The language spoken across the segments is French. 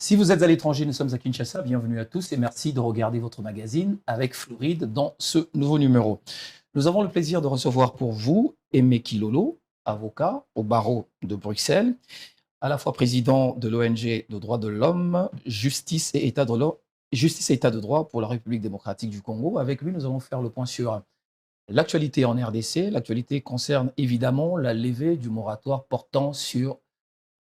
Si vous êtes à l'étranger, nous sommes à Kinshasa. Bienvenue à tous et merci de regarder votre magazine avec Floride dans ce nouveau numéro. Nous avons le plaisir de recevoir pour vous Aimé Kilolo, avocat au barreau de Bruxelles, à la fois président de l'ONG de droits de l'homme, Justice et État de droit pour la République démocratique du Congo. Avec lui, nous allons faire le point sur l'actualité en RDC. L'actualité concerne évidemment la levée du moratoire portant sur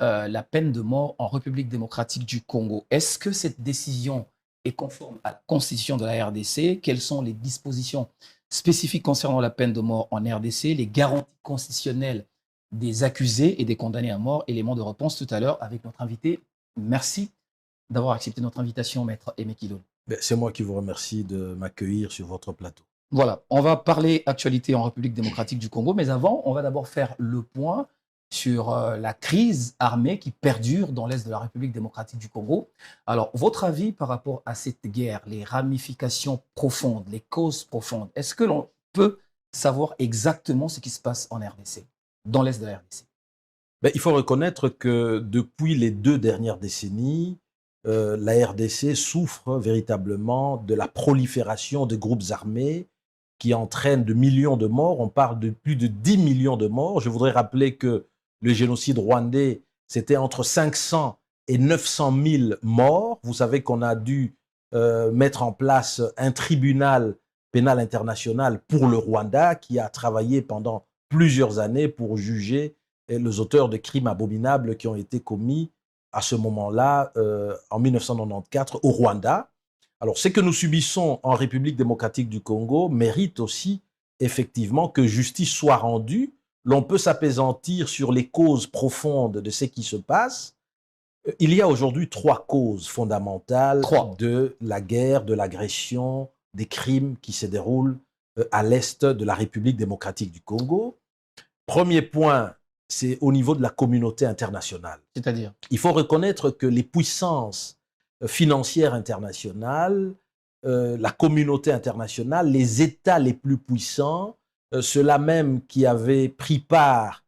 la peine de mort en République démocratique du Congo. Est-ce que cette décision est conforme à la constitution de la RDC? Quelles sont les dispositions spécifiques concernant la peine de mort en RDC, les garanties constitutionnelles des accusés et des condamnés à mort? Élément de réponse tout à l'heure avec notre invité. Merci d'avoir accepté notre invitation, maître Aimé Kilolo. C'est moi qui vous remercie de m'accueillir sur votre plateau. Voilà, on va parler actualité en République démocratique du Congo, mais avant, on va d'abord faire le point sur la crise armée qui perdure dans l'est de la République démocratique du Congo. Alors, votre avis par rapport à cette guerre, les ramifications profondes, les causes profondes, est-ce que l'on peut savoir exactement ce qui se passe en RDC, dans l'est de la RDC? Il faut reconnaître que depuis les 2 dernières décennies, la RDC souffre véritablement de la prolifération de groupes armés qui entraînent de millions de morts. On parle de plus de 10 millions de morts. Je voudrais rappeler que le génocide rwandais, c'était entre 500 et 900 000 morts. Vous savez qu'on a dû mettre en place un tribunal pénal international pour le Rwanda qui a travaillé pendant plusieurs années pour juger les auteurs de crimes abominables qui ont été commis à ce moment-là, en 1994, au Rwanda. Alors, ce que nous subissons en République démocratique du Congo mérite aussi, effectivement, que justice soit rendue. L'on peut s'appesantir sur les causes profondes de ce qui se passe. Il y a aujourd'hui 3 causes fondamentales de la guerre, de l'agression, des crimes qui se déroulent à l'est de la République démocratique du Congo. Premier point, c'est au niveau de la communauté internationale. C'est-à-dire? Il faut reconnaître que les puissances financières internationales, la communauté internationale, les États les plus puissants, ceux-là même qui avaient pris part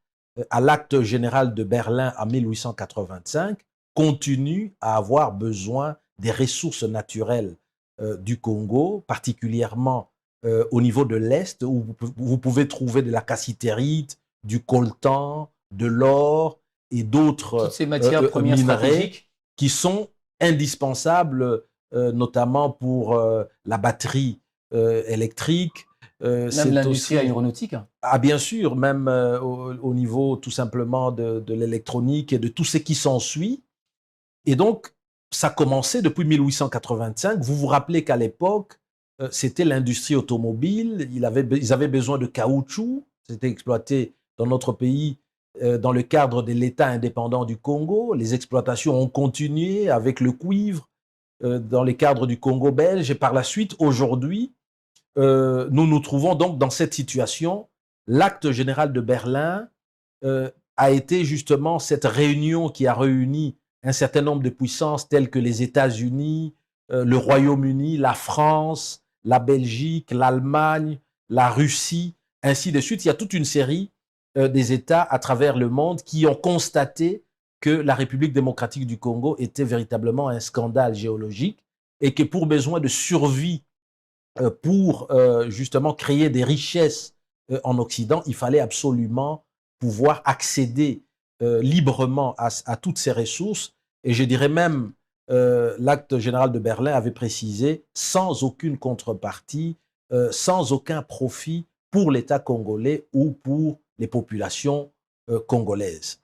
à l'acte général de Berlin en 1885, continuent à avoir besoin des ressources naturelles du Congo, particulièrement au niveau de l'Est, où vous pouvez trouver de la cassitérite, du coltan, de l'or et d'autres minerais qui sont indispensables, notamment pour la batterie électrique. Même l'industrie aéronautique. Ah, bien sûr, même au niveau tout simplement de l'électronique et de tout ce qui s'ensuit. Et donc, ça commençait depuis 1885. Vous vous rappelez qu'à l'époque, c'était l'industrie automobile. Ils avaient besoin de caoutchouc. C'était exploité dans notre pays dans le cadre de l'État indépendant du Congo. Les exploitations ont continué avec le cuivre dans le cadre du Congo belge. Et par la suite, aujourd'hui, nous nous trouvons donc dans cette situation. L'acte général de Berlin a été justement cette réunion qui a réuni un certain nombre de puissances telles que les États-Unis, le Royaume-Uni, la France, la Belgique, l'Allemagne, la Russie, ainsi de suite. Il y a toute une série des États à travers le monde qui ont constaté que la République démocratique du Congo était véritablement un scandale géologique et que pour besoin de survie, pour justement créer des richesses en Occident, il fallait absolument pouvoir accéder librement à toutes ces ressources. Et je dirais même, l'acte général de Berlin avait précisé, sans aucune contrepartie, sans aucun profit pour l'État congolais ou pour les populations congolaises.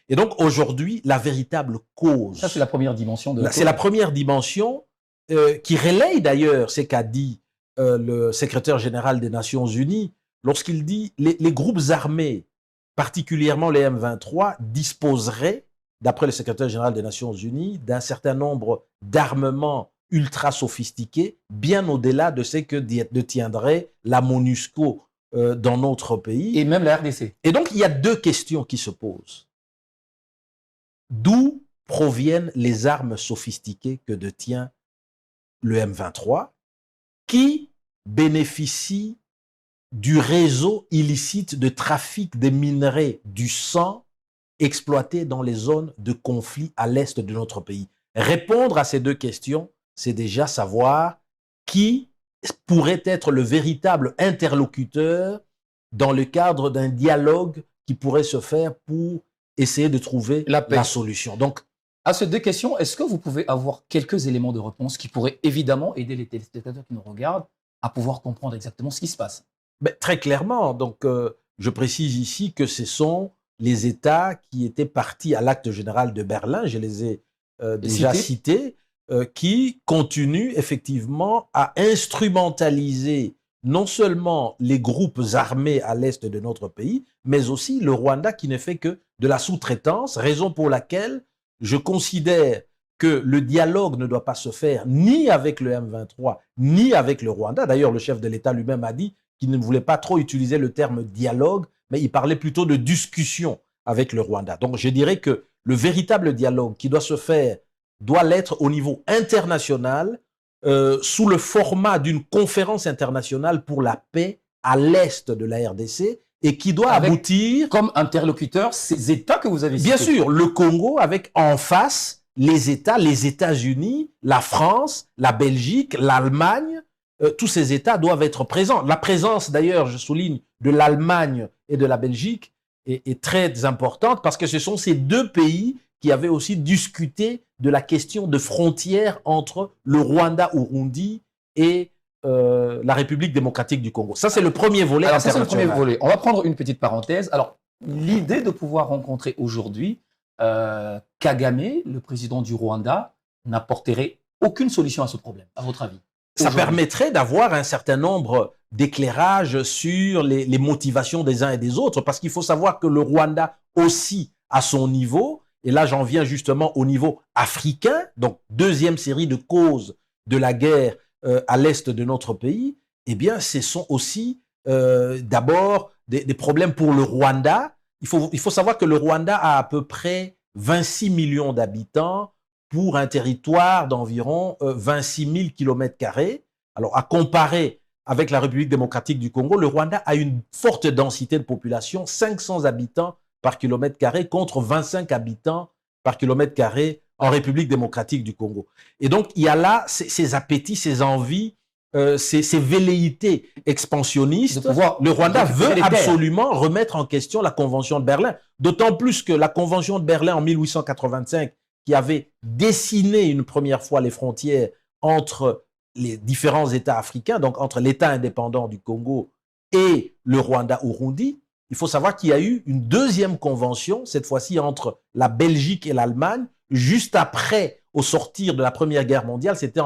Et donc aujourd'hui, la véritable cause... Ça, c'est la première dimension. C'est la première dimension qui relaye d'ailleurs ce qu'a dit le secrétaire général des Nations Unies lorsqu'il dit les groupes armés, particulièrement les M23, disposeraient, d'après le secrétaire général des Nations Unies, d'un certain nombre d'armements ultra sophistiqués, bien au-delà de ce que détiendrait la MONUSCO dans notre pays. Et même la RDC. Et donc, il y a 2 questions qui se posent. D'où proviennent les armes sophistiquées que détient le M23? Qui bénéficie du réseau illicite de trafic des minerais du sang exploités dans les zones de conflit à l'est de notre pays? Répondre à ces deux questions, c'est déjà savoir qui pourrait être le véritable interlocuteur dans le cadre d'un dialogue qui pourrait se faire pour essayer de trouver la solution. Donc, à ces deux questions, est-ce que vous pouvez avoir quelques éléments de réponse qui pourraient évidemment aider les téléspectateurs qui nous regardent à pouvoir comprendre exactement ce qui se passe? Mais très clairement, donc, je précise ici que ce sont les États qui étaient partis à l'acte général de Berlin, je les ai déjà cités, qui continuent effectivement à instrumentaliser non seulement les groupes armés à l'est de notre pays, mais aussi le Rwanda qui ne fait que de la sous-traitance, raison pour laquelle je considère que le dialogue ne doit pas se faire ni avec le M23, ni avec le Rwanda. D'ailleurs, le chef de l'État lui-même a dit qu'il ne voulait pas trop utiliser le terme dialogue, mais il parlait plutôt de discussion avec le Rwanda. Donc, je dirais que le véritable dialogue qui doit se faire doit l'être au niveau international, sous le format d'une conférence internationale pour la paix à l'est de la RDC et qui doit aboutir… Comme interlocuteur, ces États que vous avez cités. Bien sûr, le Congo avec en face les États, les États-Unis, la France, la Belgique, l'Allemagne, tous ces États doivent être présents. La présence, d'ailleurs, je souligne, de l'Allemagne et de la Belgique est très importante parce que ce sont ces deux pays qui avaient aussi discuté de la question de frontières entre le Rwanda-Urundi et la République démocratique du Congo. Ça, c'est le premier volet. Alors, ça, c'est le premier volet. On va prendre une petite parenthèse. Alors, l'idée de pouvoir rencontrer aujourd'hui Kagame, le président du Rwanda, n'apporterait aucune solution à ce problème, à votre avis? Ça permettrait d'avoir un certain nombre d'éclairages sur les motivations des uns et des autres, parce qu'il faut savoir que le Rwanda aussi, à son niveau, et là j'en viens justement au niveau africain, donc deuxième série de causes de la guerre à l'est de notre pays, eh bien ce sont aussi d'abord des problèmes pour le Rwanda. Il faut savoir que le Rwanda a à peu près 26 millions d'habitants pour un territoire d'environ 26 000 km². Alors, à comparer avec la République démocratique du Congo, le Rwanda a une forte densité de population, 500 habitants par km² contre 25 habitants par km² en République démocratique du Congo. Et donc, il y a là ces appétits, ces envies, ces velléités expansionnistes. Le Rwanda veut absolument remettre en question la Convention de Berlin, d'autant plus que la Convention de Berlin en 1885, qui avait dessiné une première fois les frontières entre les différents États africains, donc entre l'État indépendant du Congo et le Rwanda-Urundi, il faut savoir qu'il y a eu une deuxième convention, cette fois-ci entre la Belgique et l'Allemagne, juste après, au sortir de la Première Guerre mondiale, c'était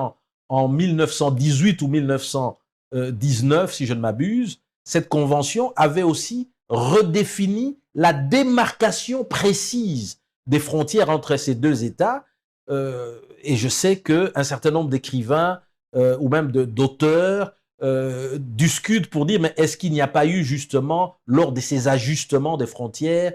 en 1918 ou 1919, si je ne m'abuse. Cette convention avait aussi redéfini la démarcation précise des frontières entre ces deux États. Et je sais qu'un certain nombre d'écrivains ou même d'auteurs discutent pour dire, mais est-ce qu'il n'y a pas eu justement, lors de ces ajustements des frontières,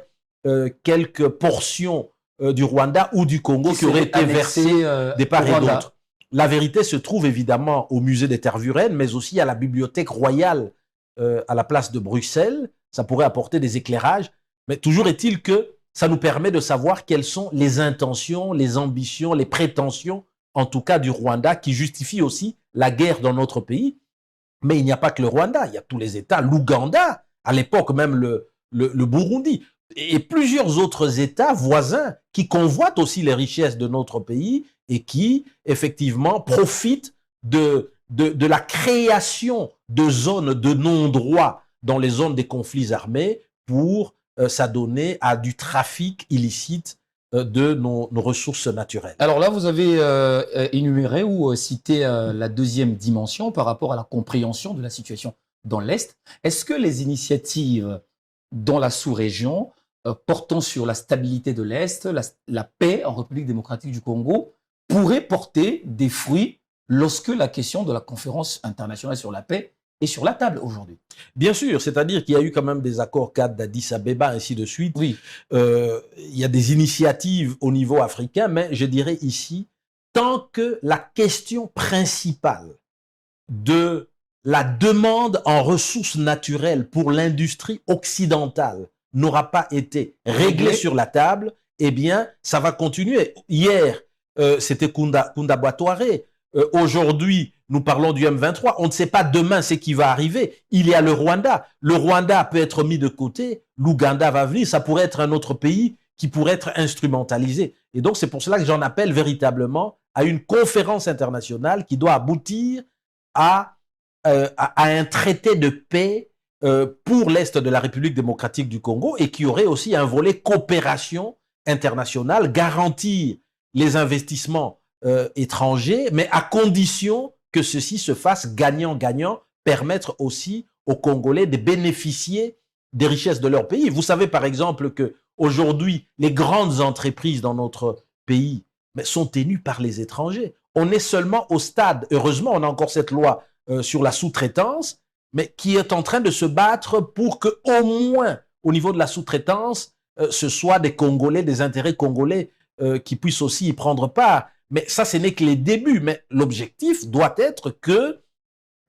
quelques portions du Rwanda ou du Congo qui auraient été versées des part et d'autre? La vérité se trouve évidemment au musée des Tervuren, mais aussi à la Bibliothèque royale à la place de Bruxelles. Ça pourrait apporter des éclairages, mais toujours est-il que ça nous permet de savoir quelles sont les intentions, les ambitions, les prétentions, en tout cas du Rwanda, qui justifient aussi la guerre dans notre pays. Mais il n'y a pas que le Rwanda, il y a tous les États, l'Ouganda, à l'époque même le Burundi, et plusieurs autres États voisins qui convoitent aussi les richesses de notre pays et qui, effectivement, profitent de la création de zones de non-droit dans les zones des conflits armés pour s'adonner à du trafic illicite de nos ressources naturelles. Alors là, vous avez énuméré ou cité la deuxième dimension par rapport à la compréhension de la situation dans l'Est. Est-ce que les initiatives dans la sous-région portant sur la stabilité de l'Est, la paix en République démocratique du Congo, pourraient porter des fruits lorsque la question de la conférence internationale sur la paix est sur la table aujourd'hui? Bien sûr, c'est-à-dire qu'il y a eu quand même des accords cadres d'Addis Abeba, ainsi de suite. Oui. Il y a des initiatives au niveau africain, mais je dirais ici, tant que la question principale de la demande en ressources naturelles pour l'industrie occidentale n'aura pas été réglée sur la table, eh bien, ça va continuer. Hier, c'était Kunda Boitouaré. Aujourd'hui, nous parlons du M23. On ne sait pas demain ce qui va arriver. Il y a le Rwanda. Le Rwanda peut être mis de côté. L'Ouganda va venir. Ça pourrait être un autre pays qui pourrait être instrumentalisé. Et donc, c'est pour cela que j'en appelle véritablement à une conférence internationale qui doit aboutir à un traité de paix pour l'Est de la République démocratique du Congo et qui aurait aussi un volet coopération internationale, garantir les investissements étrangers, mais à condition que ceci se fasse gagnant-gagnant, permettre aussi aux Congolais de bénéficier des richesses de leur pays. Vous savez par exemple que aujourd'hui, les grandes entreprises dans notre pays sont tenues par les étrangers. On est seulement au stade, heureusement, on a encore cette loi sur la sous-traitance, mais qui est en train de se battre pour que, au moins, au niveau de la sous-traitance, ce soit des Congolais, des intérêts congolais qui puissent aussi y prendre part. Mais ça, ce n'est que les débuts. Mais l'objectif doit être que,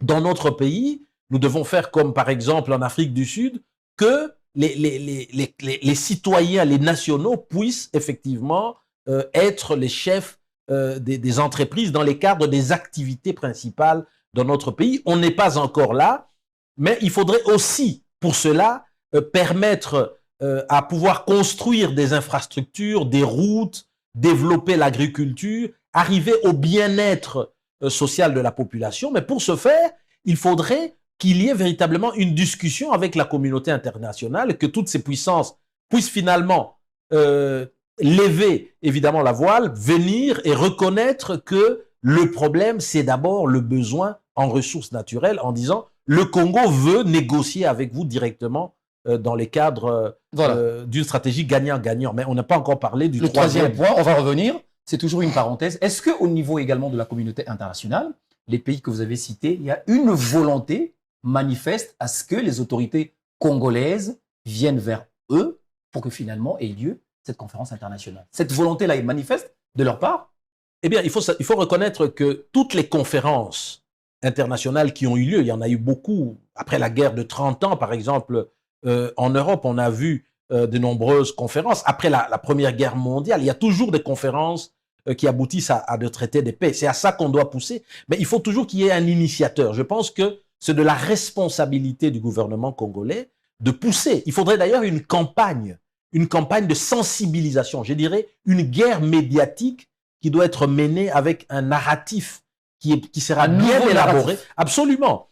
dans notre pays, nous devons faire comme, par exemple, en Afrique du Sud, que les citoyens, les nationaux puissent effectivement être les chefs des entreprises dans les cadres des activités principales dans notre pays. On n'est pas encore là, mais il faudrait aussi, pour cela, permettre à pouvoir construire des infrastructures, des routes, développer l'agriculture, arriver au bien-être social de la population. Mais pour ce faire, il faudrait qu'il y ait véritablement une discussion avec la communauté internationale, que toutes ces puissances puissent finalement lever évidemment la voile, venir et reconnaître que le problème, c'est d'abord le besoin en ressources naturelles, en disant le Congo veut négocier avec vous directement dans les cadres d'une stratégie gagnant-gagnant. Mais on n'a pas encore parlé du troisième point. On va revenir. C'est toujours une parenthèse. Est-ce qu'au niveau également de la communauté internationale, les pays que vous avez cités, il y a une volonté manifeste à ce que les autorités congolaises viennent vers eux pour que finalement ait lieu cette conférence internationale? Cette volonté-là est manifeste de leur part? Eh bien, il faut reconnaître que toutes les conférences internationales qui ont eu lieu, il y en a eu beaucoup, après la guerre de 30 ans, par exemple, en Europe, on a vu de nombreuses conférences. Après la Première Guerre mondiale, il y a toujours des conférences qui aboutissent à de traités de paix. C'est à ça qu'on doit pousser. Mais il faut toujours qu'il y ait un initiateur. Je pense que c'est de la responsabilité du gouvernement congolais de pousser. Il faudrait d'ailleurs une campagne de sensibilisation, je dirais une guerre médiatique qui doit être menée avec un narratif qui sera bien élaboré, absolument,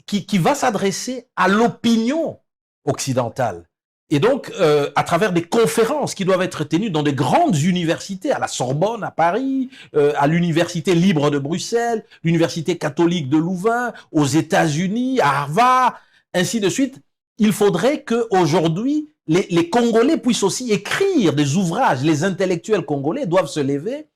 qui va s'adresser à l'opinion occidentale. Et donc, à travers des conférences qui doivent être tenues dans de grandes universités, à la Sorbonne, à Paris, à l'Université libre de Bruxelles, l'Université catholique de Louvain, aux États-Unis, à Harvard, ainsi de suite, il faudrait qu'aujourd'hui, les Congolais puissent aussi écrire des ouvrages. Les intellectuels congolais doivent se lever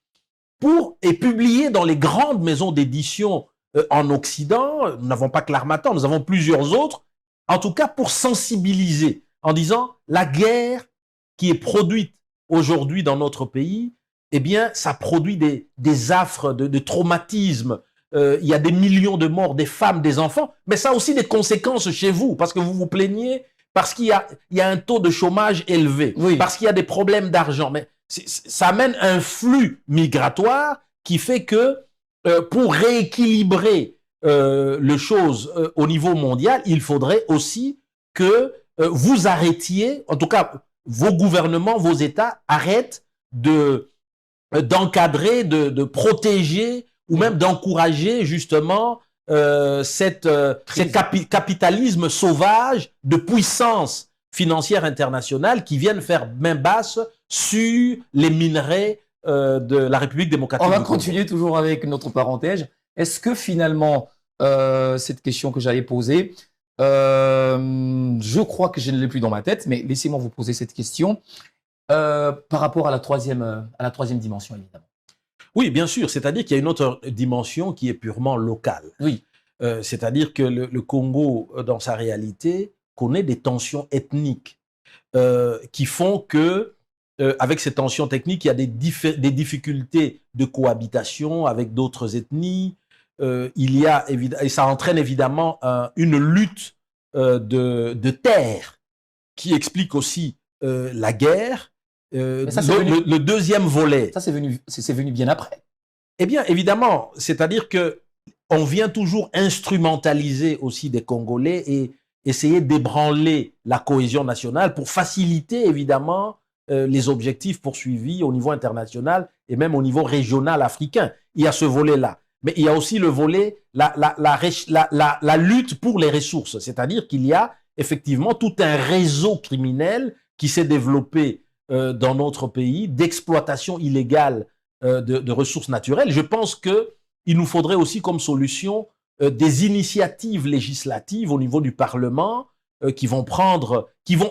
et publier dans les grandes maisons d'édition en Occident. Nous n'avons pas que l'Harmattan, nous avons plusieurs autres, en tout cas pour sensibiliser, en disant la guerre qui est produite aujourd'hui dans notre pays, eh bien, ça produit des affres de traumatismes. Il y a des millions de morts, des femmes, des enfants, mais ça a aussi des conséquences chez vous, parce que vous vous plaignez, parce qu'il y a un taux de chômage élevé, oui, parce qu'il y a des problèmes d'argent. Mais ça amène un flux migratoire qui fait que pour rééquilibrer les choses au niveau mondial, il faudrait aussi que vous arrêtiez, en tout cas vos gouvernements, vos États arrêtent d'encadrer, de protéger ou même d'encourager justement cet capitalisme sauvage de puissance financière internationale qui viennent faire main basse sur les minerais de la République démocratique. On va continuer toujours avec notre parenthèse. Est-ce que finalement, cette question que j'avais posée, je crois que je ne l'ai plus dans ma tête, mais laissez-moi vous poser cette question par rapport à la troisième dimension, évidemment. Oui, bien sûr. C'est-à-dire qu'il y a une autre dimension qui est purement locale. Oui. C'est-à-dire que le Congo, dans sa réalité, connaît des tensions ethniques qui font que, avec ces tensions techniques, il y a des difficultés de cohabitation avec d'autres ethnies. Il y a et ça entraîne évidemment une lutte de terre qui explique aussi la guerre. Mais ça, c'est venu, le deuxième volet. ça, c'est venu bien après. Eh bien, évidemment, c'est-à-dire que on vient toujours instrumentaliser aussi des Congolais et essayer d'ébranler la cohésion nationale pour faciliter, évidemment, les objectifs poursuivis au niveau international et même au niveau régional africain. Il y a ce volet-là. Mais il y a aussi le volet, la lutte pour les ressources. C'est-à-dire qu'il y a effectivement tout un réseau criminel qui s'est développé dans notre pays d'exploitation illégale de ressources naturelles. Je pense qu'il nous faudrait aussi comme solution des initiatives législatives au niveau du Parlement qui vont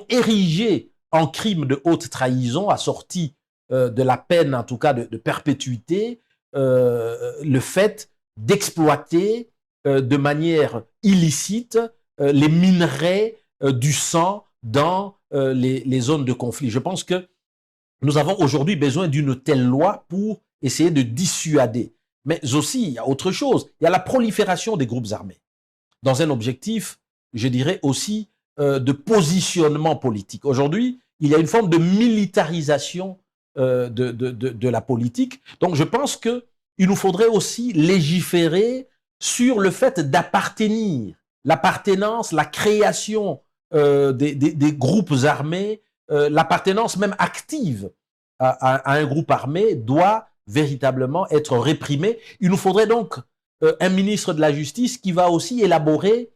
ériger en crime de haute trahison assorti de la peine, en tout cas de perpétuité, le fait d'exploiter de manière illicite les minerais du sang dans les zones de conflit. Je pense que nous avons aujourd'hui besoin d'une telle loi pour essayer de dissuader. Mais aussi, il y a autre chose. Il y a la prolifération des groupes armés dans un objectif, je dirais aussi, de positionnement politique. Aujourd'hui, il y a une forme de militarisation de la politique. Donc, je pense qu'il nous faudrait aussi légiférer sur le fait d'appartenir, l'appartenance, la création des groupes armés, l'appartenance même active à un groupe armé doit véritablement être réprimée. Il nous faudrait donc un ministre de la Justice qui va aussi élaborer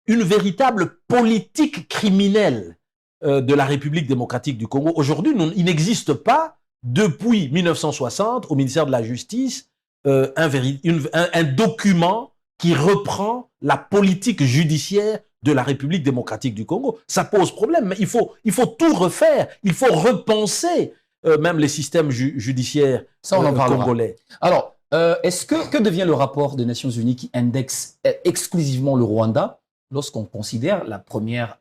une véritable politique criminelle de la République démocratique du Congo. Aujourd'hui, il n'existe pas, depuis 1960, au ministère de la Justice, un document qui reprend la politique judiciaire de la République démocratique du Congo. Ça pose problème, mais il faut tout refaire, il faut repenser même les systèmes judiciaires congolais. Alors, que devient le rapport des Nations Unies qui indexe exclusivement le Rwanda lorsqu'on considère la première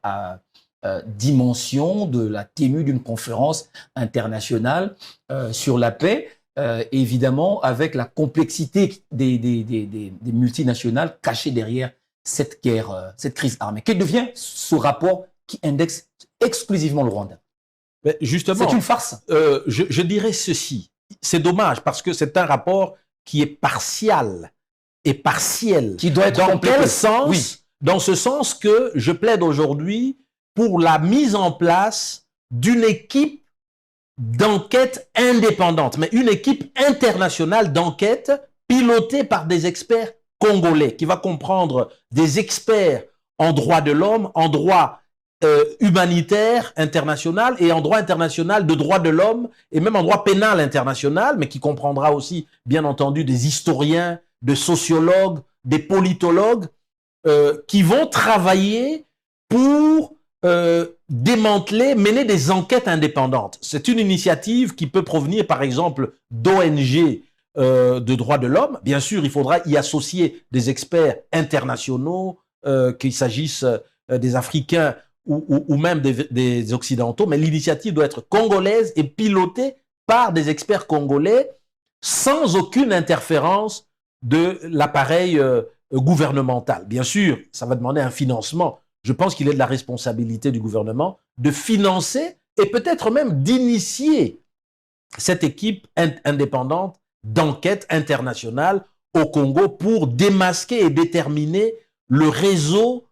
dimension de la tenue d'une conférence internationale sur la paix, évidemment avec la complexité des multinationales cachées derrière cette guerre, cette crise armée. Que devient ce rapport qui indexe exclusivement le Rwanda? Justement, c'est une farce. Je dirais ceci. C'est dommage parce que c'est un rapport qui est partial et partiel. Qui doit être complété. Dans quel sens? Oui. Dans ce sens que je plaide aujourd'hui pour la mise en place d'une équipe d'enquête indépendante, mais une équipe internationale d'enquête pilotée par des experts congolais, qui va comprendre des experts en droit de l'homme, en droit humanitaire international et en droit international de droits de l'homme et même en droit pénal international, mais qui comprendra aussi, bien entendu, des historiens, des sociologues, des politologues qui vont travailler pour démanteler, mener des enquêtes indépendantes. C'est une initiative qui peut provenir, par exemple, d'ONG de droits de l'homme. Bien sûr, il faudra y associer des experts internationaux, qu'il s'agisse des Africains ou même des Occidentaux, mais l'initiative doit être congolaise et pilotée par des experts congolais sans aucune interférence de l'appareil gouvernemental. Bien sûr, ça va demander un financement. Je pense qu'il est de la responsabilité du gouvernement de financer et peut-être même d'initier cette équipe indépendante d'enquête internationale au Congo pour démasquer et déterminer le réseau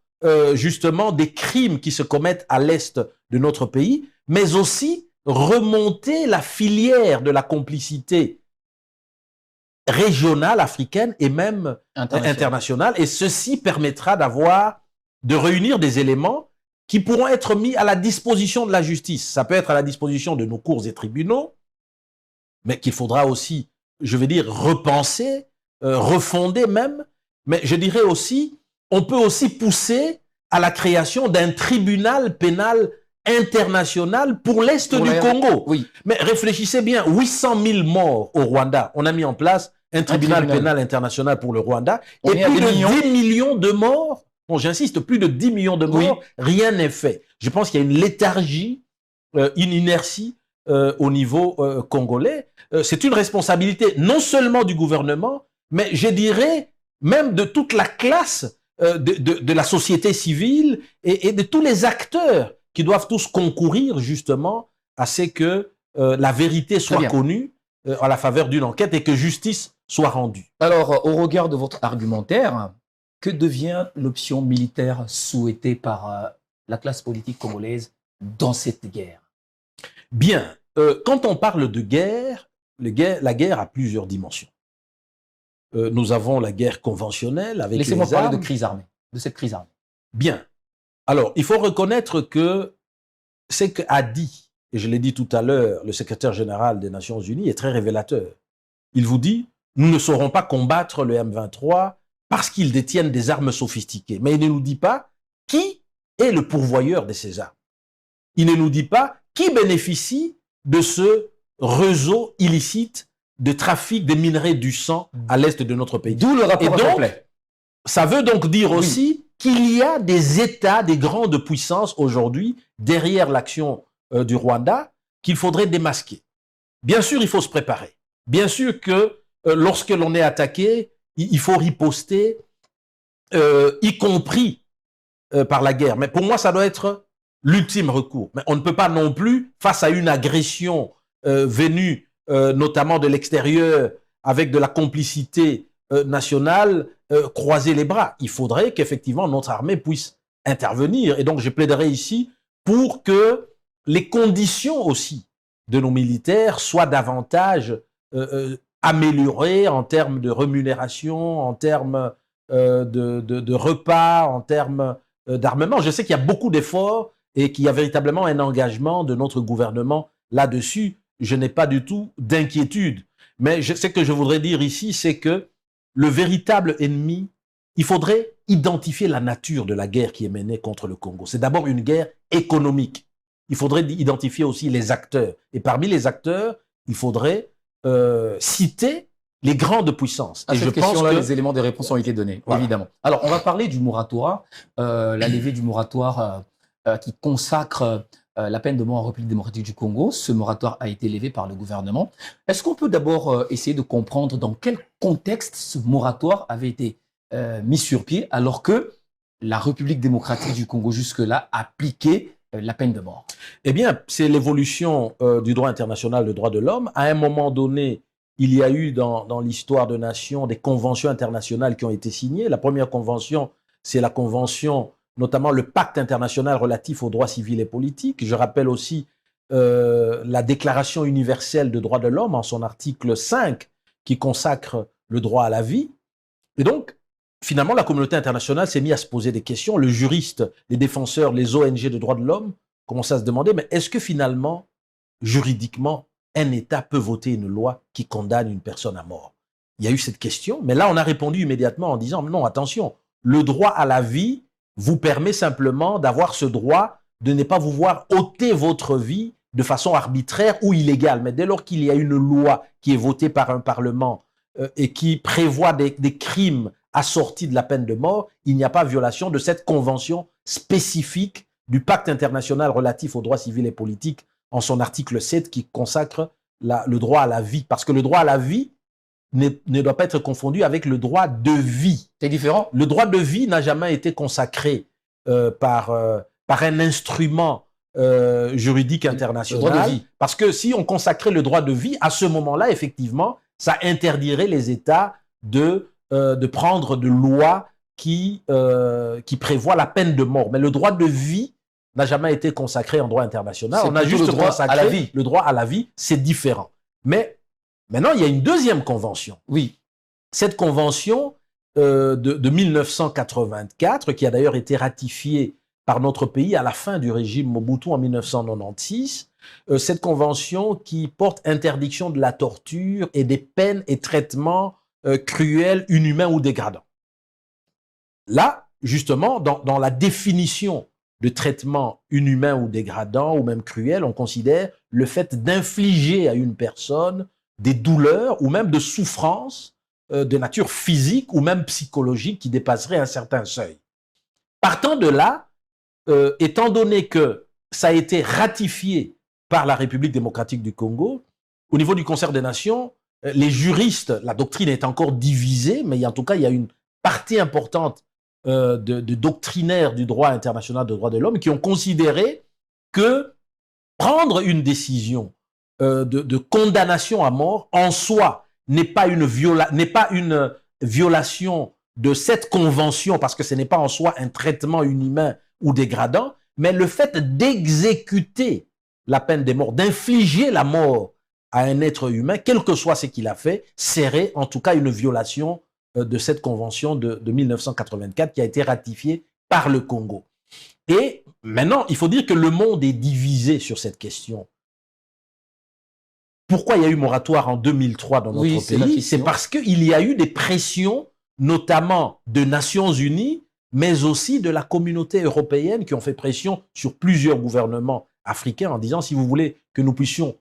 justement des crimes qui se commettent à l'est de notre pays, mais aussi remonter la filière de la complicité régionale, africaine et même internationale. Et ceci permettra de réunir des éléments qui pourront être mis à la disposition de la justice. Ça peut être à la disposition de nos cours et tribunaux, mais qu'il faudra aussi, je vais dire, repenser, refonder même. Mais je dirais aussi, on peut aussi pousser à la création d'un tribunal pénal international pour l'Est du Congo. Oui. Mais réfléchissez bien, 800 000 morts au Rwanda. On a mis en place un tribunal pénal international pour le Rwanda. Et plus de 10 millions de morts. Bon, j'insiste, plus de 10 millions de morts, rien n'est fait. Je pense qu'il y a une léthargie, une inertie au niveau congolais. C'est une responsabilité non seulement du gouvernement, mais je dirais même de toute la classe de la société civile et de tous les acteurs qui doivent tous concourir justement à ce que la vérité soit bien. connue à la faveur d'une enquête et que justice soit rendue. Alors, au regard de votre argumentaire, que devient l'option militaire souhaitée par la classe politique congolaise dans cette guerre? Bien, quand on parle de guerre, la guerre a plusieurs dimensions. Nous avons la guerre conventionnelle avec les armes. Laissez-moi parler de crise armée, de cette crise armée. Bien. Alors, il faut reconnaître que ce qu'a dit, et je l'ai dit tout à l'heure, le secrétaire général des Nations Unies est très révélateur. Il vous dit, nous ne saurons pas combattre le M23 parce qu'ils détiennent des armes sophistiquées. Mais il ne nous dit pas qui est le pourvoyeur de ces armes. Il ne nous dit pas qui bénéficie de ce réseau illicite de trafic des minerais du sang à l'est de notre pays. D'où le rapport complet. Ça veut donc dire aussi qu'il y a des États, des grandes puissances aujourd'hui derrière l'action du Rwanda qu'il faudrait démasquer. Bien sûr, il faut se préparer. Bien sûr que lorsque l'on est attaqué, il faut riposter, y compris par la guerre. Mais pour moi, ça doit être l'ultime recours. Mais on ne peut pas non plus, face à une agression venue notamment de l'extérieur, avec de la complicité nationale, croiser les bras. Il faudrait qu'effectivement notre armée puisse intervenir. Et donc je plaiderai ici pour que les conditions aussi de nos militaires soient davantage améliorées en termes de rémunération, en termes de repas, en termes d'armement. Je sais qu'il y a beaucoup d'efforts et qu'il y a véritablement un engagement de notre gouvernement là-dessus. Je n'ai pas du tout d'inquiétude. Mais ce que je voudrais dire ici, c'est que le véritable ennemi, il faudrait identifier la nature de la guerre qui est menée contre le Congo. C'est d'abord une guerre économique. Il faudrait identifier aussi les acteurs. Et parmi les acteurs, il faudrait citer les grandes puissances. À et cette je pense question-là, que les éléments des réponses ont été donnés, voilà. Évidemment. Alors, on va parler du moratoire, la levée du moratoire qui consacre la peine de mort en République démocratique du Congo. Ce moratoire a été levé par le gouvernement. Est-ce qu'on peut d'abord essayer de comprendre dans quel contexte ce moratoire avait été mis sur pied alors que la République démocratique du Congo jusque-là appliquait la peine de mort? Eh bien, c'est l'évolution du droit international de droits de l'homme. À un moment donné, il y a eu dans l'histoire de nations des conventions internationales qui ont été signées. La première convention, c'est la convention, notamment le pacte international relatif aux droits civils et politiques. Je rappelle aussi la Déclaration universelle des droits de l'homme en son article 5 qui consacre le droit à la vie. Et donc, finalement, la communauté internationale s'est mise à se poser des questions. Le juriste, les défenseurs, les ONG de droits de l'homme commençaient à se demander, mais est-ce que finalement, juridiquement, un État peut voter une loi qui condamne une personne à mort? Il y a eu cette question, mais là, on a répondu immédiatement en disant, non, attention, le droit à la vie vous permet simplement d'avoir ce droit de ne pas vous voir ôter votre vie de façon arbitraire ou illégale. Mais dès lors qu'il y a une loi qui est votée par un parlement et qui prévoit des crimes assortis de la peine de mort, il n'y a pas violation de cette convention spécifique du pacte international relatif aux droits civils et politiques en son article 7 qui consacre le droit à la vie. Parce que le droit à la vie ne doit pas être confondu avec le droit de vie. C'est différent. Le droit de vie n'a jamais été consacré par un instrument juridique international. Le droit de vie. Parce que si on consacrait le droit de vie, à ce moment-là, effectivement, ça interdirait les États de prendre de lois qui prévoient la peine de mort. Mais le droit de vie n'a jamais été consacré en droit international. On a juste le droit consacré à la vie. le droit à la vie, c'est différent. Mais maintenant, il y a une deuxième convention. Oui. Cette convention de 1984, qui a d'ailleurs été ratifiée par notre pays à la fin du régime Mobutu en 1996, cette convention qui porte interdiction de la torture et des peines et traitements cruels, inhumains ou dégradants. Là, justement, dans la définition de traitement inhumain ou dégradant ou même cruel, on considère le fait d'infliger à une personne des douleurs ou même de souffrances de nature physique ou même psychologique qui dépasseraient un certain seuil. Partant de là, étant donné que ça a été ratifié par la République démocratique du Congo, au niveau du Concert des Nations, les juristes, la doctrine est encore divisée, mais en tout cas, il y a une partie importante de doctrinaires du droit international des droits de l'homme qui ont considéré que prendre une décision de condamnation à mort en soi n'est pas une violation de cette convention, parce que ce n'est pas en soi un traitement inhumain ou dégradant, mais le fait d'exécuter la peine de mort, d'infliger la mort à un être humain, quel que soit ce qu'il a fait, serait en tout cas une violation de cette convention de 1984 qui a été ratifiée par le Congo. Et maintenant, il faut dire que le monde est divisé sur cette question. Pourquoi il y a eu moratoire en 2003 dans notre pays? C'est parce qu'il y a eu des pressions, notamment de Nations Unies, mais aussi de la communauté européenne, qui ont fait pression sur plusieurs gouvernements africains en disant, si vous voulez que nous puissions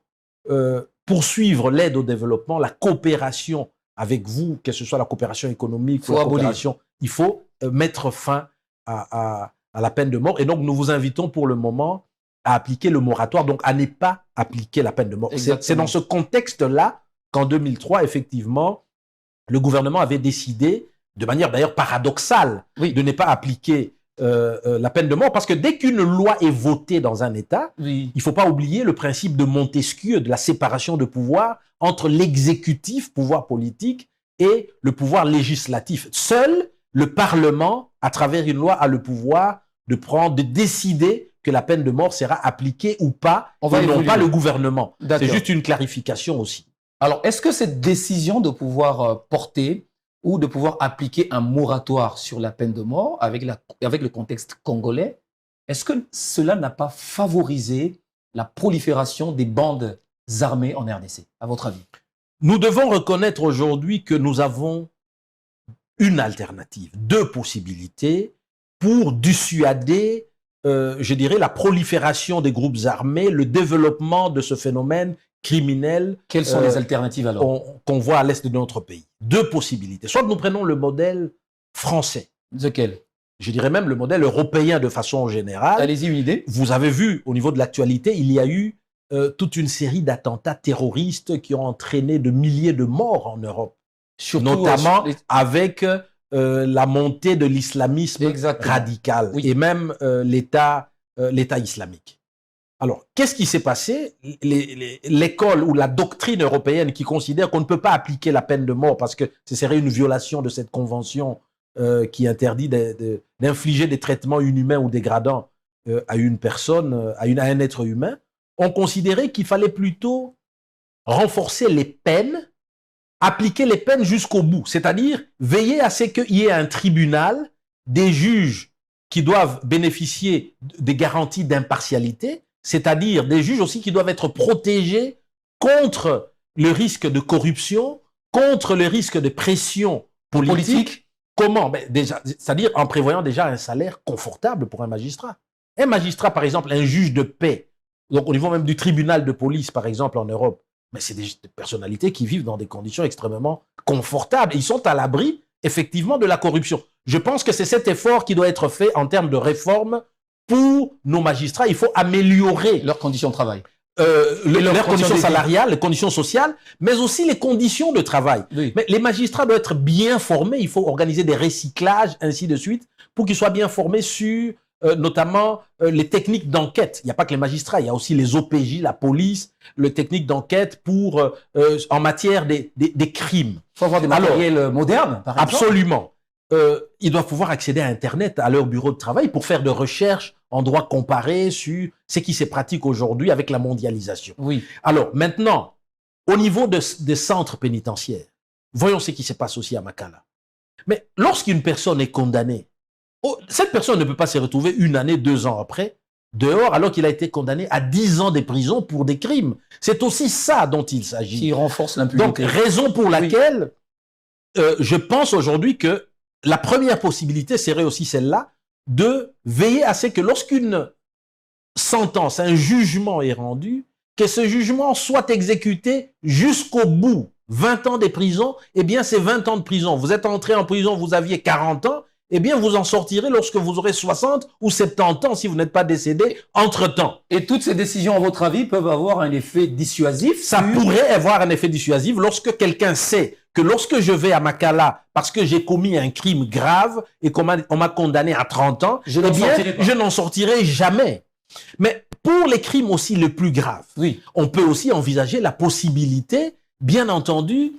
poursuivre l'aide au développement, la coopération avec vous, que ce soit la coopération économique ou la coopération, il faut mettre fin à la peine de mort. Et donc, nous vous invitons pour le moment à appliquer le moratoire, donc à ne pas appliquer la peine de mort. C'est dans ce contexte-là qu'en 2003, effectivement, le gouvernement avait décidé, de manière d'ailleurs paradoxale, de ne pas appliquer la peine de mort, parce que dès qu'une loi est votée dans un État, il ne faut pas oublier le principe de Montesquieu, de la séparation de pouvoir entre l'exécutif, pouvoir politique, et le pouvoir législatif. Seul le Parlement, à travers une loi, a le pouvoir de décider que la peine de mort sera appliquée ou pas, et non pas le gouvernement. C'est juste une clarification aussi. Alors, est-ce que cette décision de pouvoir porter ou de pouvoir appliquer un moratoire sur la peine de mort avec le contexte congolais, est-ce que cela n'a pas favorisé la prolifération des bandes armées en RDC, à votre avis? Nous devons reconnaître aujourd'hui que nous avons une alternative, deux possibilités pour dissuader, je dirais, la prolifération des groupes armés, le développement de ce phénomène criminel. Quelles sont les alternatives alors qu'on voit à l'est de notre pays? Deux possibilités. Soit nous prenons le modèle français. Lequel? Je dirais même le modèle européen de façon générale. Allez-y, une idée. Vous avez vu, au niveau de l'actualité, il y a eu toute une série d'attentats terroristes qui ont entraîné de milliers de morts en Europe. Surtout, notamment avec la montée de l'islamisme radical et même l'État islamique. Alors, qu'est-ce qui s'est passé? L'école ou la doctrine européenne qui considère qu'on ne peut pas appliquer la peine de mort parce que ce serait une violation de cette convention qui interdit d'infliger des traitements inhumains ou dégradants à une personne, à un être humain, ont considéré qu'il fallait plutôt renforcer les peines, appliquer les peines jusqu'au bout, c'est-à-dire veiller à ce qu'il y ait un tribunal, des juges qui doivent bénéficier des garanties d'impartialité, c'est-à-dire des juges aussi qui doivent être protégés contre le risque de corruption, contre le risque de pression politique. Comment? Déjà, c'est-à-dire en prévoyant déjà un salaire confortable pour un magistrat. Un magistrat, par exemple, un juge de paix, donc au niveau même du tribunal de police, par exemple, en Europe, mais c'est des personnalités qui vivent dans des conditions extrêmement confortables. Ils sont à l'abri, effectivement, de la corruption. Je pense que c'est cet effort qui doit être fait en termes de réforme pour nos magistrats. Il faut améliorer leurs conditions de travail. Leurs conditions salariales, les conditions sociales, mais aussi les conditions de travail. Oui. Mais les magistrats doivent être bien formés. Il faut organiser des recyclages, ainsi de suite, pour qu'ils soient bien formés sur notamment les techniques d'enquête. Il n'y a pas que les magistrats, il y a aussi les OPJ, la police, les techniques d'enquête pour en matière des crimes. Il faut avoir des matériels modernes, par exemple. Absolument. Ils doivent pouvoir accéder à Internet, à leur bureau de travail, pour faire de recherches en droit comparé sur ce qui se pratique aujourd'hui avec la mondialisation. Oui. Alors, maintenant, au niveau des centres pénitentiaires, voyons ce qui se passe aussi à Makala. Mais lorsqu'une personne est condamnée, cette personne ne peut pas se retrouver 1 année, 2 ans après, dehors, alors qu'il a été condamné à 10 ans de prison pour des crimes. C'est aussi ça dont il s'agit. Qui renforce l'impunité. Donc, raison pour laquelle je pense aujourd'hui que la première possibilité serait aussi celle-là, de veiller à ce que lorsqu'une sentence, un jugement est rendu, que ce jugement soit exécuté jusqu'au bout. 20 ans de prison, eh bien c'est 20 ans de prison. Vous êtes entré en prison, vous aviez 40 ans, eh bien vous en sortirez lorsque vous aurez 60 ou 70 ans si vous n'êtes pas décédé entre-temps. Et toutes ces décisions, à votre avis, peuvent avoir un effet dissuasif? Ça pourrait avoir un effet dissuasif lorsque quelqu'un sait que lorsque je vais à Makala parce que j'ai commis un crime grave et qu'on m'a condamné à 30 ans, je n'en sortirai jamais. Mais pour les crimes aussi les plus graves, Oui. on peut aussi envisager la possibilité, bien entendu,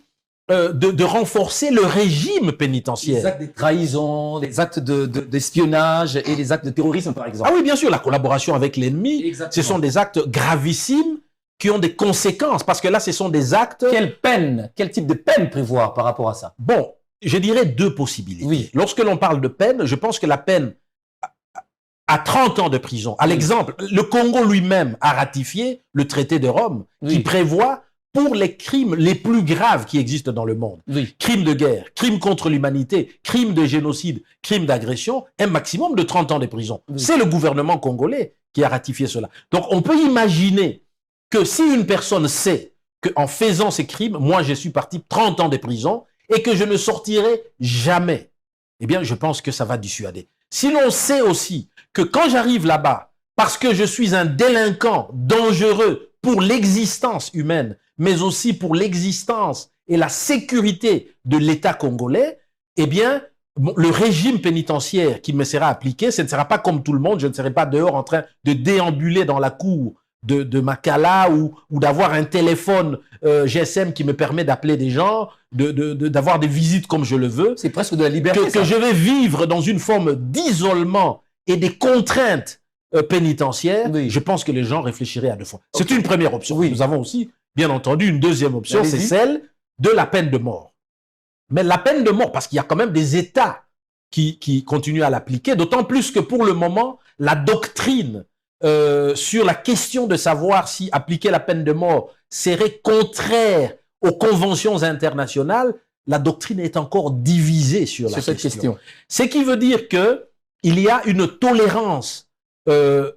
de renforcer le régime pénitentiaire. Les actes de trahison, les actes d'espionnage et les actes de terrorisme, par exemple. Ah oui, bien sûr, la collaboration avec l'ennemi, ce sont des actes gravissimes qui ont des conséquences, parce que là, ce sont des actes... Quel type de peine prévoir par rapport à ça? Bon, je dirais deux possibilités. Oui. Lorsque l'on parle de peine, je pense que la peine à 30 ans de prison. À l'exemple, le Congo lui-même a ratifié le traité de Rome qui prévoit pour les crimes les plus graves qui existent dans le monde. Crimes de guerre, crimes contre l'humanité, crimes de génocide, crimes d'agression, un maximum de 30 ans de prison. C'est le gouvernement congolais qui a ratifié cela. Donc on peut imaginer que si une personne sait qu'en faisant ces crimes, moi je suis parti 30 ans de prison et que je ne sortirai jamais, eh bien je pense que ça va dissuader. Si l'on sait aussi que quand j'arrive là-bas, parce que je suis un délinquant dangereux pour l'existence humaine, mais aussi pour l'existence et la sécurité de l'État congolais, eh bien, le régime pénitentiaire qui me sera appliqué, ce ne sera pas comme tout le monde, je ne serai pas dehors en train de déambuler dans la cour de Makala ou d'avoir un téléphone GSM qui me permet d'appeler des gens, d'avoir des visites comme je le veux. C'est presque de la liberté. Que je vais vivre dans une forme d'isolement et des contraintes pénitentiaires, je pense que les gens réfléchiraient à deux fois. C'est une première option. Nous avons aussi, bien entendu, une deuxième option, c'est celle de la peine de mort. Mais la peine de mort, parce qu'il y a quand même des États qui continuent à l'appliquer, d'autant plus que pour le moment, la doctrine sur la question de savoir si appliquer la peine de mort serait contraire aux conventions internationales, la doctrine est encore divisée sur cette question. Ce qui veut dire que il y a une tolérance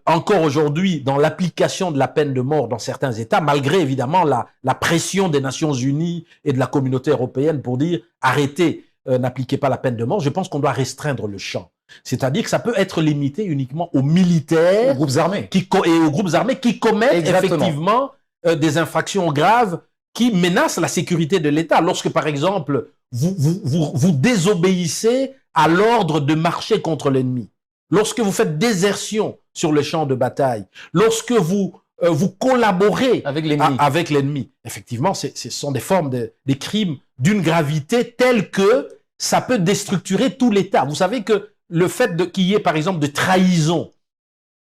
encore aujourd'hui dans l'application de la peine de mort dans certains États, malgré évidemment la pression des Nations Unies et de la communauté européenne pour dire arrêtez, n'appliquez pas la peine de mort. Je pense qu'on doit restreindre le champ. C'est-à-dire que ça peut être limité uniquement aux militaires, aux groupes armés, et aux groupes armés qui commettent effectivement des infractions graves qui menacent la sécurité de l'État. Lorsque, par exemple, vous désobéissez à l'ordre de marcher contre l'ennemi, lorsque vous faites désertion sur le champ de bataille, lorsque vous collaborez avec l'ennemi, effectivement, ce sont des formes des crimes d'une gravité telle que ça peut déstructurer tout l'État. Vous savez que le fait qu'il y ait, par exemple, de trahison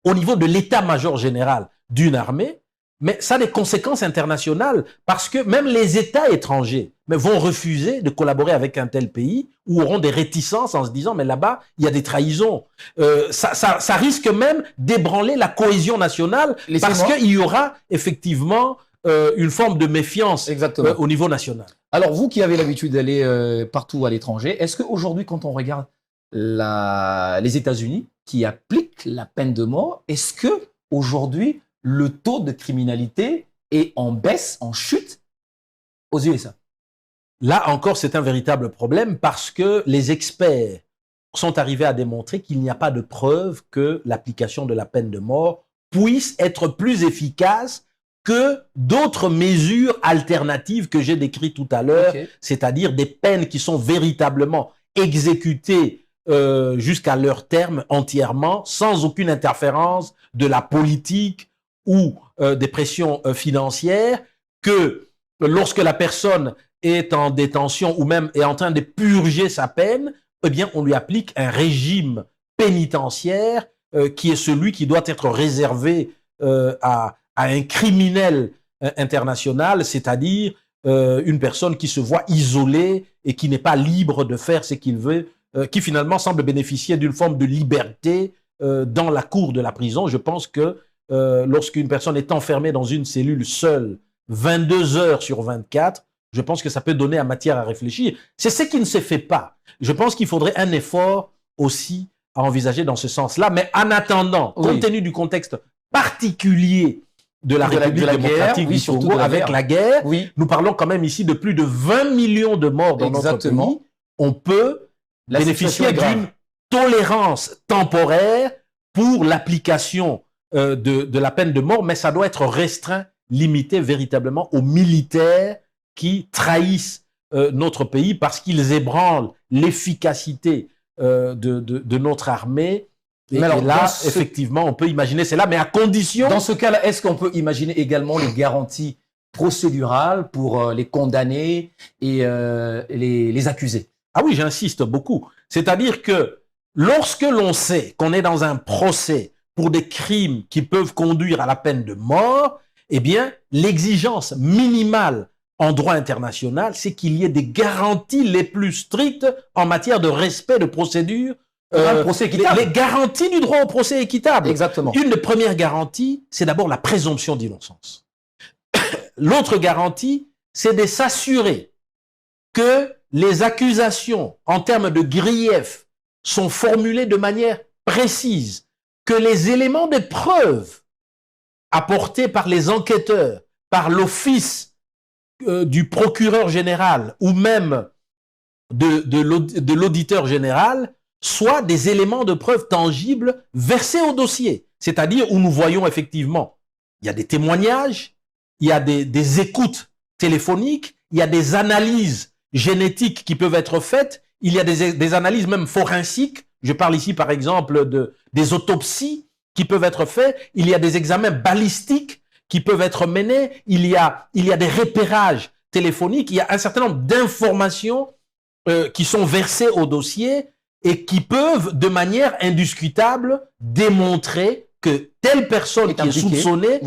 au niveau de l'état-major général d'une armée, mais ça a des conséquences internationales parce que même les États étrangers vont refuser de collaborer avec un tel pays ou auront des réticences en se disant mais là-bas, il y a des trahisons. Ça risque même d'ébranler la cohésion nationale parce qu'il y aura effectivement une forme de méfiance au niveau national. Alors, vous qui avez l'habitude d'aller partout à l'étranger, est-ce qu'aujourd'hui, quand on regarde les États-Unis qui appliquent la peine de mort, est-ce que aujourd'hui le taux de criminalité est en baisse, en chute aux USA? Là encore, c'est un véritable problème parce que les experts sont arrivés à démontrer qu'il n'y a pas de preuve que l'application de la peine de mort puisse être plus efficace que d'autres mesures alternatives que j'ai décrites tout à l'heure, c'est-à-dire des peines qui sont véritablement exécutées jusqu'à leur terme entièrement, sans aucune interférence de la politique ou des pressions financières, que lorsque la personne est en détention ou même est en train de purger sa peine, eh bien on lui applique un régime pénitentiaire qui est celui qui doit être réservé à un criminel international, c'est-à-dire une personne qui se voit isolée et qui n'est pas libre de faire ce qu'il veut, qui finalement semble bénéficier d'une forme de liberté dans la cour de la prison. Je pense que lorsqu'une personne est enfermée dans une cellule seule, 22 heures sur 24, je pense que ça peut donner matière à réfléchir. C'est ce qui ne se fait pas. Je pense qu'il faudrait un effort aussi à envisager dans ce sens-là. Mais en attendant, compte tenu du contexte particulier de la République démocratique du Congo avec la guerre, nous parlons quand même ici de plus de 20 millions de morts dans notre pays. On peut bénéficier d'une tolérance temporaire pour l'application de la peine de mort, mais ça doit être restreint, limité véritablement aux militaires qui trahissent notre pays parce qu'ils ébranlent l'efficacité de notre armée Et alors, là, effectivement, on peut imaginer cela, mais à condition... Dans ce cas-là, est-ce qu'on peut imaginer également les garanties procédurales pour les condamnés et les accusés? Ah oui, j'insiste beaucoup. C'est-à-dire que lorsque l'on sait qu'on est dans un procès pour des crimes qui peuvent conduire à la peine de mort, eh bien, l'exigence minimale en droit international, c'est qu'il y ait des garanties les plus strictes en matière de respect de procédure. Procès équitable. Les garanties du droit au procès équitable. Exactement. Une des premières garanties, c'est d'abord la présomption d'innocence. L'autre garantie, c'est de s'assurer que les accusations en termes de grief sont formulées de manière précise, que les éléments de preuve apportés par les enquêteurs, par l'office du procureur général ou même de l'auditeur général soient des éléments de preuve tangibles versés au dossier. C'est-à-dire où nous voyons effectivement, il y a des témoignages, il y a des écoutes téléphoniques, il y a des analyses génétiques qui peuvent être faites, il y a des analyses même forensiques. Je parle ici par exemple des autopsies qui peuvent être faites, il y a des examens balistiques qui peuvent être menés, il y a des repérages téléphoniques, il y a un certain nombre d'informations qui sont versées au dossier et qui peuvent de manière indiscutable démontrer que telle personne qui est soupçonnée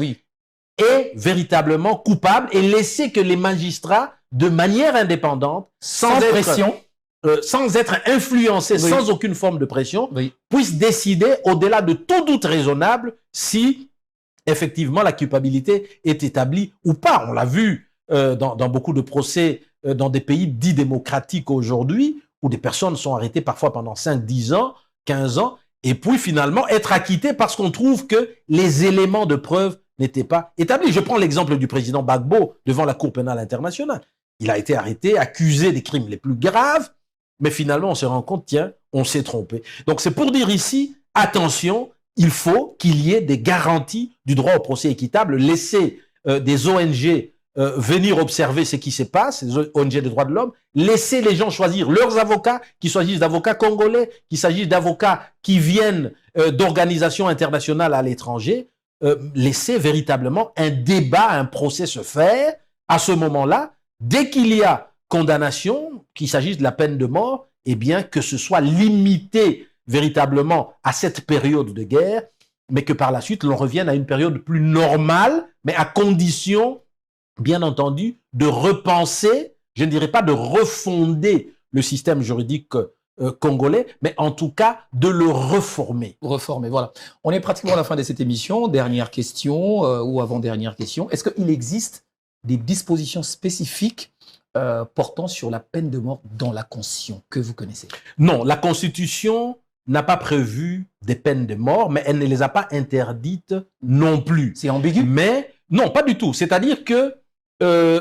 est véritablement coupable et laisser que les magistrats, de manière indépendante, sans pression, sans être influencés, sans aucune forme de pression, puissent décider au-delà de tout doute raisonnable si effectivement la culpabilité est établie ou pas. On l'a vu dans beaucoup de procès dans des pays dits démocratiques aujourd'hui, où des personnes sont arrêtées parfois pendant 5, 10 ans, 15 ans, et puis finalement être acquittées parce qu'on trouve que les éléments de preuve n'étaient pas établis. Je prends l'exemple du président Gbagbo devant la Cour pénale internationale. Il a été arrêté, accusé des crimes les plus graves, mais finalement on se rend compte, tiens, on s'est trompé. Donc c'est pour dire ici, attention, il faut qu'il y ait des garanties du droit au procès équitable, laisser des ONG venir observer ce qui se passe, les ONG des droits de l'homme, laisser les gens choisir leurs avocats, qu'il s'agisse d'avocats congolais, qu'il s'agisse d'avocats qui viennent d'organisations internationales à l'étranger, laisser véritablement un débat, un procès se faire. À ce moment-là, dès qu'il y a condamnation, qu'il s'agisse de la peine de mort, eh bien que ce soit limité véritablement à cette période de guerre, mais que par la suite l'on revienne à une période plus normale, mais à condition, bien entendu, de repenser, je ne dirais pas de refonder le système juridique congolais, mais en tout cas de le reformer. Reformer, voilà. On est pratiquement à la fin de cette émission. Dernière question ou avant-dernière question. Est-ce qu'il existe des dispositions spécifiques portant sur la peine de mort dans la Constitution que vous connaissez? Non, la Constitution n'a pas prévu des peines de mort, mais elle ne les a pas interdites non plus. C'est ambigu? Mais non, pas du tout. C'est-à-dire que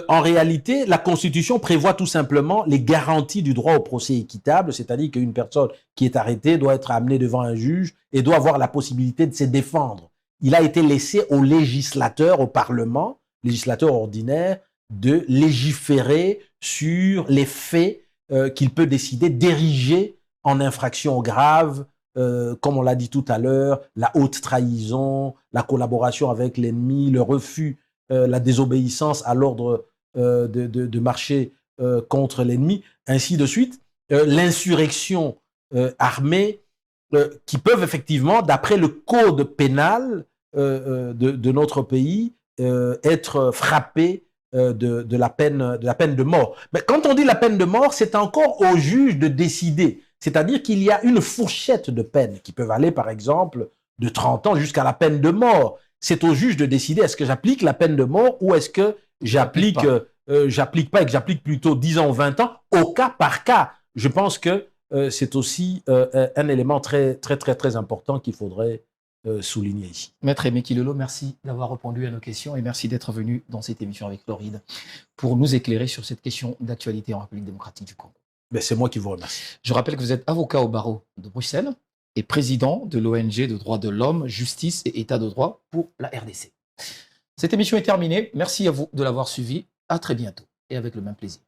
en réalité, la Constitution prévoit tout simplement les garanties du droit au procès équitable, c'est-à-dire qu'une personne qui est arrêtée doit être amenée devant un juge et doit avoir la possibilité de se défendre. Il a été laissé aux législateurs, au Parlement, législateurs ordinaires, de légiférer sur les faits qu'il peut décider d'ériger en infraction grave, comme on l'a dit tout à l'heure, la haute trahison, la collaboration avec l'ennemi, le refus, la désobéissance à l'ordre de marcher contre l'ennemi, ainsi de suite, l'insurrection armée, qui peuvent effectivement, d'après le code pénal de notre pays, être frappés de la peine de mort. Mais quand on dit la peine de mort, c'est encore au juge de décider. C'est-à-dire qu'il y a une fourchette de peines qui peuvent aller, par exemple, de 30 ans jusqu'à la peine de mort. C'est au juge de décider, est-ce que j'applique la peine de mort ou est-ce que j'applique j'applique pas et que j'applique plutôt 10 ans ou 20 ans, au cas par cas. Je pense que c'est aussi un élément très, très, très, très important qu'il faudrait souligner ici. Maître Aimé Kilolo, merci d'avoir répondu à nos questions et merci d'être venu dans cette émission avec Floride pour nous éclairer sur cette question d'actualité en République démocratique du Congo. C'est moi qui vous remercie. Je rappelle que vous êtes avocat au barreau de Bruxelles et président de l'ONG de droits de l'homme, justice et état de droit pour la RDC. Cette émission est terminée. Merci à vous de l'avoir suivi. À très bientôt et avec le même plaisir.